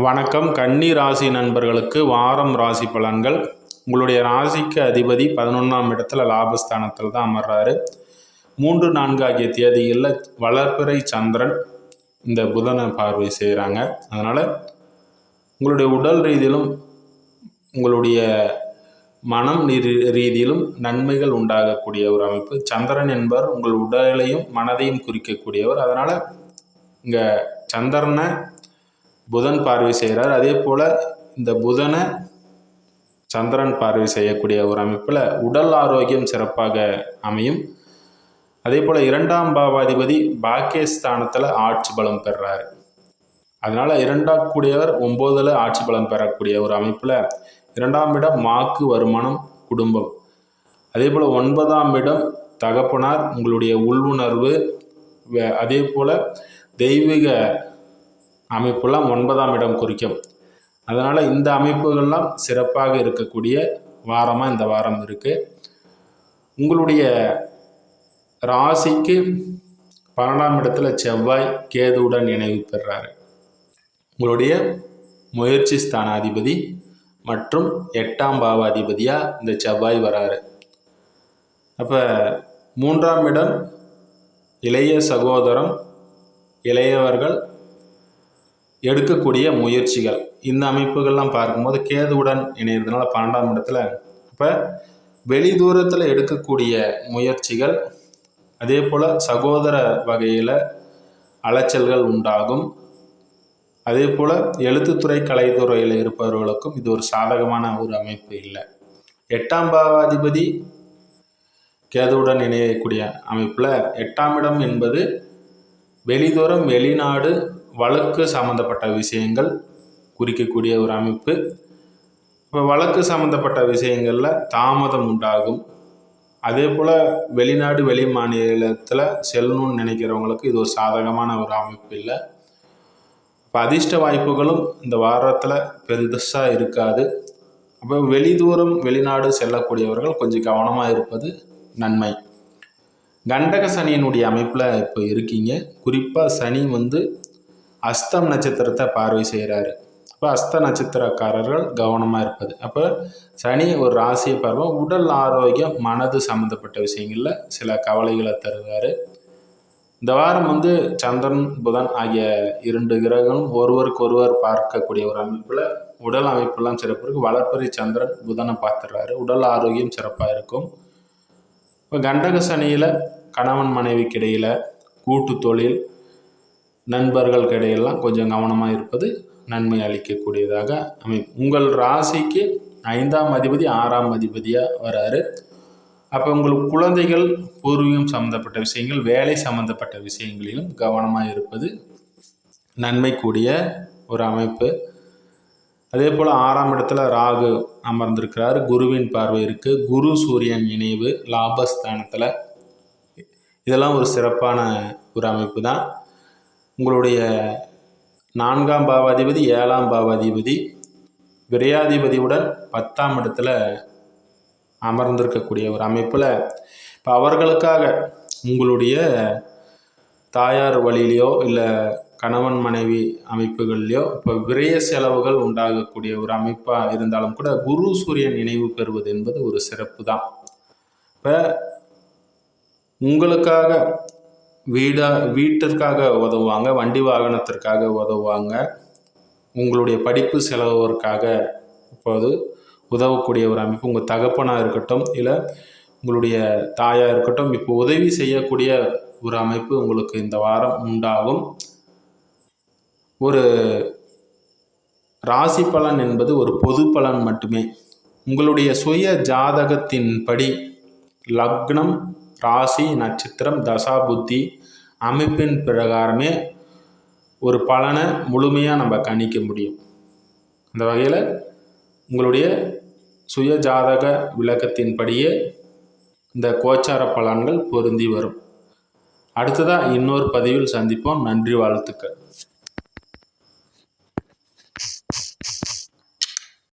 வணக்கம். கன்னி ராசி நண்பர்களுக்கு வாரம் ராசி பலன்கள். உங்களுடைய ராசிக்கு அதிபதி 11ஆம் இடத்துல லாபஸ்தானத்தில் தான் அமர்றாரு. 3, 4 ஆகிய தேதிகளில் வளர்பிறை சந்திரன் இந்த புதனை பார்வை செய்கிறாங்க. அதனால் உங்களுடைய உடல் ரீதியிலும் உங்களுடைய மனம் ரீதியிலும் நன்மைகள் உண்டாகக்கூடிய ஒரு அமைப்பு. சந்திரன் என்பவர் உங்கள் உடலையும் மனதையும் குறிக்கக்கூடியவர். அதனால் இங்கே சந்திரனை புதன் பார்வை செய்கிறார். அதே போல் இந்த புதனை சந்திரன் பார்வை செய்யக்கூடிய ஒரு அமைப்பில் உடல் ஆரோக்கியம் சிறப்பாக அமையும். அதே போல் 2ஆம் பாவாதிபதி பாக்கியஸ்தானத்தில் ஆட்சி பலம் பெறுறாரு. அதனால் 2ஆம் கூடியவர் 9ல் ஆட்சி பலம் பெறக்கூடிய ஒரு அமைப்பில் 2ஆம் இடம் வாக்கு, வருமானம், குடும்பம். அதே போல் 9ஆம் இடம் தகப்பனார், உங்களுடைய உள்ளுணர்வு. அதே போல் தெய்வீக அமைப்பெல்லாம் 9ஆம் இடம் குறிக்கும். அதனால் இந்த அமைப்புகள்லாம் சிறப்பாக இருக்கக்கூடிய வாரமாக இந்த வாரம் இருக்குது. உங்களுடைய ராசிக்கு 12ஆம் இடத்துல செவ்வாய் கேதுவுடன் இணைவு பெறுறாரு. உங்களுடைய முயற்சி ஸ்தானாதிபதி மற்றும் 8ஆம் பாவாதிபதியாக இந்த செவ்வாய் வராரு. அப்போ 3ஆம் இடம் இளைய சகோதரம், இளையவர்கள் எடுக்கக்கூடிய முயற்சிகள், இந்த அமைப்புகள்லாம் பார்க்கும்போது கேதுவுடன் இணைகிறதுனால 12ஆம் இடத்துல அப்போ வெளி தூரத்தில் எடுக்கக்கூடிய முயற்சிகள், அதே போல் சகோதர வகையில் அலைச்சல்கள் உண்டாகும். அதே போல் எழுத்துத்துறை, கலைத்துறையில் இருப்பவர்களுக்கும் இது ஒரு சாதகமான ஒரு அமைப்பு இல்லை. 8ஆம் பாவாதிபதி கேதுவுடன் இணையக்கூடிய அமைப்பில் 8ஆம் இடம் என்பது வெளிதூரம், வெளிநாடு, வழக்கு சம்மந்தப்பட்ட விஷயங்கள் குறிக்கக்கூடிய ஒரு அமைப்பு. இப்போ வழக்கு சம்மந்தப்பட்ட விஷயங்களில் தாமதம் உண்டாகும். அதே போல் வெளிநாடு, வெளி மாநிலத்தில் செல்லணும்னு நினைக்கிறவங்களுக்கு இது ஒரு சாதகமான ஒரு அமைப்பு இல்லை. இப்போ அதிர்ஷ்ட வாய்ப்புகளும் இந்த வாரத்தில் பெருசாக இருக்காது. அப்போ வெளிதூரம், வெளிநாடு செல்லக்கூடியவர்கள் கொஞ்சம் கவனமாக இருப்பது நன்மை. கண்டக சனியினுடைய அமைப்பில் இப்போ இருக்கீங்க. குறிப்பாக சனி அஸ்தம் நட்சத்திரத்தை பார்வை செய்கிறாரு. அப்போ அஸ்த நட்சத்திரக்காரர்கள் கவனமாக இருப்பது. அப்போ சனி ஒரு ராசியை பார்வை உடல் ஆரோக்கியம், மனது சம்மந்தப்பட்ட விஷயங்களில் சில கவலைகளை தருவார். இந்த வாரம் சந்திரன், புதன் ஆகிய 2 கிரகங்களும் ஒருவருக்கொருவர் பார்க்கக்கூடிய ஒரு அமைப்பில் உடல் அமைப்பெல்லாம் சிறப்பு இருக்குது. வளர்பிறை சந்திரன் புதனை பார்த்துடுறாரு. உடல் ஆரோக்கியம் சிறப்பாக இருக்கும். இப்போ கண்டக சனியில் கணவன் மனைவிக்கு இடையில், கூட்டு தொழில், நண்பர்களுக்கு இடையெல்லாம் கொஞ்சம் கவனமாக இருப்பது நன்மை அளிக்கக்கூடியதாக அமையும். உங்கள் ராசிக்கு 5ஆம் அதிபதி 6ஆம் அதிபதியாக வராரு. அப்போ உங்களுக்கு குழந்தைகள், பூர்வீகம் சம்மந்தப்பட்ட விஷயங்கள், வேலை சம்மந்தப்பட்ட விஷயங்களிலும் கவனமாக இருப்பது நன்மை கூடிய ஒரு அமைப்பு. அதே போல் 6ஆம் இடத்துல ராகு அமர்ந்திருக்கிறார். குருவின் பார்வை இருக்குது. குரு சூரியன் இணைவு லாபஸ்தானத்தில். இதெல்லாம் ஒரு சிறப்பான ஒரு அமைப்பு தான். உங்களுடைய 4ஆம் பாவாதிபதி, 7ஆம் பாவாதிபதி விரையாதிபதியுடன் 10ஆம் இடத்துல அமர்ந்திருக்கக்கூடிய ஒரு அமைப்பில் இப்போ அவர்களுக்காக உங்களுடைய தாயார் வழியிலையோ இல்லை கணவன் மனைவி அமைப்புகள்லையோ இப்போ விரய செலவுகள் உண்டாகக்கூடிய ஒரு அமைப்பாக இருந்தாலும் கூட குரு சூரியன் இணைவு பெறுவது என்பது ஒரு சிறப்பு தான். இப்போ உங்களுக்காக வீட்டிற்காக உதவுவாங்க, வண்டி வாகனத்திற்காக உதவுவாங்க, உங்களுடைய படிப்பு செலவுக்காக இப்போது உதவக்கூடிய ஒரு அமைப்பு. உங்கள் தகப்பனாக இருக்கட்டும், இல்லை உங்களுடைய தாயாக இருக்கட்டும், இப்போ உதவி செய்யக்கூடிய ஒரு அமைப்பு உங்களுக்கு இந்த வாரம் உண்டாகும். ஒரு ராசி பலன் என்பது ஒரு பொது பலன் மட்டுமே. உங்களுடைய சுய ஜாதகத்தின்படி லக்னம், ராசி, நட்சத்திரம், தசா, புத்தி அமைப்பின் பிரகாரமே ஒரு பலனை முழுமையாக நம்ம கணிக்க முடியும். அந்த வகையில் உங்களுடைய சுய ஜாதக விளக்கத்தின்படியே இந்த கோச்சார பலன்கள் பொருந்தி வரும். அடுத்ததாக இன்னொரு பதிவில் சந்திப்போம். நன்றி, வாழ்த்துக்கள்.